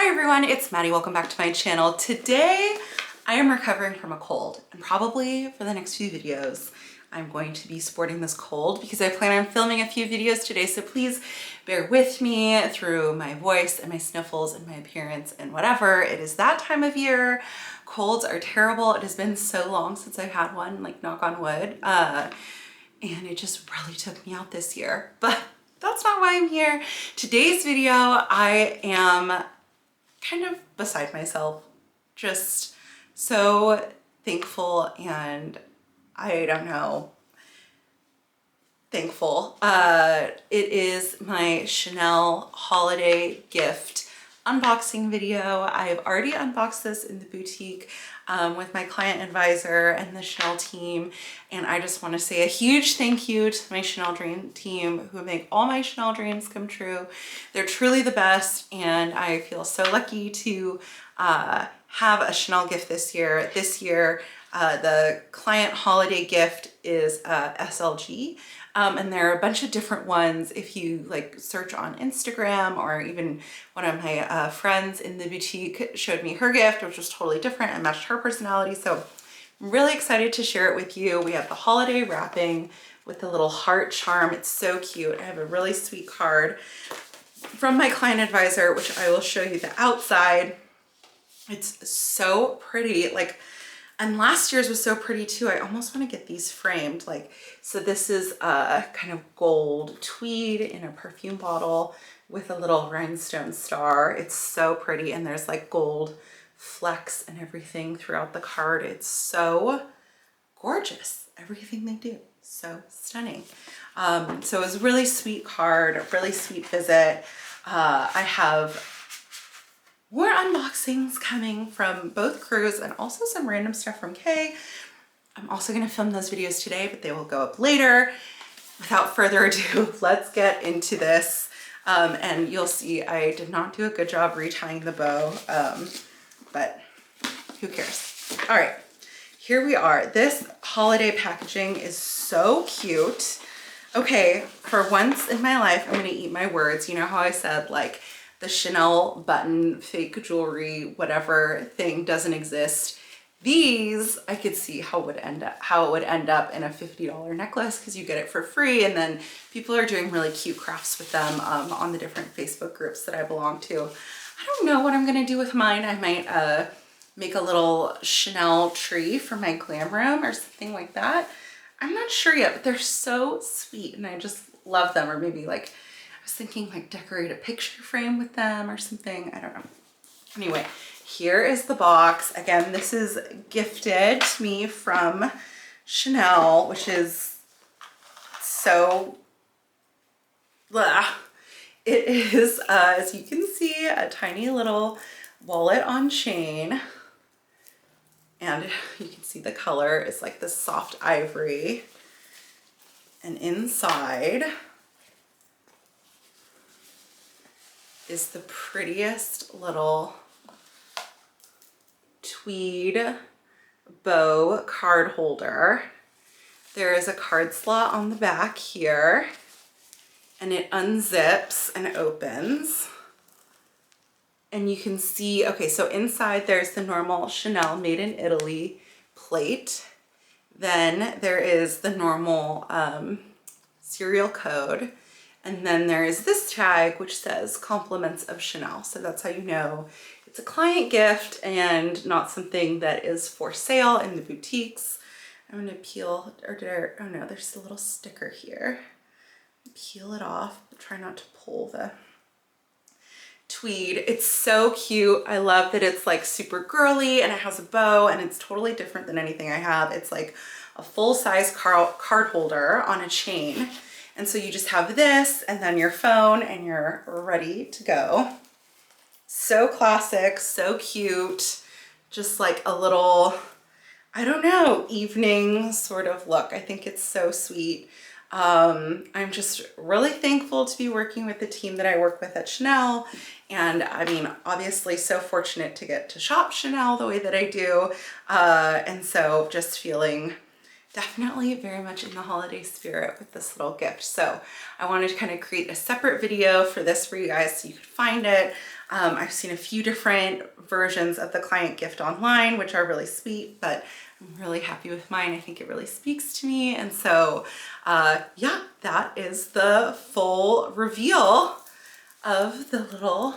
Hi everyone, it's Maddie. Welcome back to my channel. Today I am recovering from a cold, and probably for the next few videos I'm going to be sporting this cold because I plan on filming a few videos today, so please bear with me through my voice and my sniffles and my appearance and whatever. It is that time of year. Colds are terrible. It has been so long since I've had one, like knock on wood, and it just really took me out this year, but that's not why I'm here. Today's video, I am kind of beside myself, just so thankful and I don't know, thankful. It is my Chanel holiday gift unboxing video. I've already unboxed this in the boutique with my client advisor and the Chanel team, and I just want to say a huge thank you to my Chanel Dream team who make all my Chanel dreams come true. They're truly the best, and I feel so lucky to have a Chanel gift this year. This year, the client holiday gift is SLG. And there are a bunch of different ones. If you like search on Instagram, or even one of my friends in the boutique showed me her gift, which was totally different and matched her personality. So I'm really excited to share it with you. We have the holiday wrapping with the little heart charm. It's so cute. I have a really sweet card from my client advisor, which I will show you the outside. It's so pretty. And last year's was so pretty too. I almost want to get these framed. So this is a kind of gold tweed in a perfume bottle with a little rhinestone star. It's so pretty, and there's like gold flecks and everything throughout the card. It's so gorgeous. Everything they do, so stunning. So it was a really sweet card, a really sweet visit. I have more unboxings coming from both crews and also some random stuff from Kay. I'm also going to film those videos today, but they will go up later. Without further ado, let's get into this. And you'll see I did not do a good job retying the bow, but who cares? All right, here we are. This holiday packaging is so cute. Okay, for once in my life, I'm going to eat my words. You know how I said like the Chanel button, fake jewelry, whatever thing doesn't exist. These, I could see how it would end up in a $50 necklace, because you get it for free, and then people are doing really cute crafts with them on the different Facebook groups that I belong to. I don't know what I'm gonna do with mine. I might make a little Chanel tree for my glam room or something like that. I'm not sure yet, but they're so sweet and I just love them. Or maybe like, I was thinking like decorate a picture frame with them or something. I don't know. Anyway, here is the box. Again, this is gifted to me from Chanel, which is so, blah. It is, as you can see, a tiny little wallet on chain. And you can see the color is like this soft ivory. And inside is the prettiest little tweed bow card holder. There is a card slot on the back here, and it unzips and opens. And you can see, okay, so inside there's the normal Chanel Made in Italy plate. Then there is the normal serial code. And then there is this tag which says compliments of Chanel. So that's how you know it's a client gift and not something that is for sale in the boutiques. I'm gonna peel, oh no, there's a little sticker here. Peel it off, but try not to pull the tweed. It's so cute. I love that it's like super girly and it has a bow, and it's totally different than anything I have. It's like a full-size card holder on a chain. And so you just have this and then your phone and you're ready to go. So classic, so cute. Just like a little, I don't know, evening sort of look. I think it's so sweet. I'm just really thankful to be working with the team that I work with at Chanel. And I mean, obviously so fortunate to get to shop Chanel the way that I do. And so just feeling definitely very much in the holiday spirit with this little gift. So I wanted to kind of create a separate video for this for you guys so you could find it. I've seen a few different versions of the client gift online, which are really sweet, but I'm really happy with mine. I think it really speaks to me. And so, yeah, that is the full reveal of the little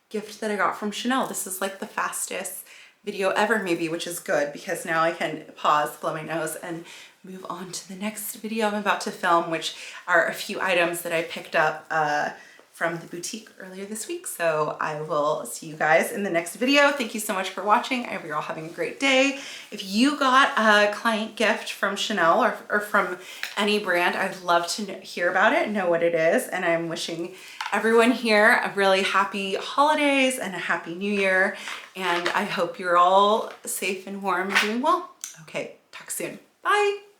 gift that I got from Chanel. This is like the fastest video ever maybe, which is good because now I can pause, blow my nose, and move on to the next video I'm about to film, which are a few items that I picked up from the boutique earlier this week. So I will see you guys in the next video. Thank you so much for watching. I hope you're all having a great day. If you got a client gift from Chanel or from any brand, I'd love to hear about it and know what it is. And I'm wishing everyone here a really happy holidays and a happy new year. And I hope you're all safe and warm and doing well. Okay, talk soon. Bye.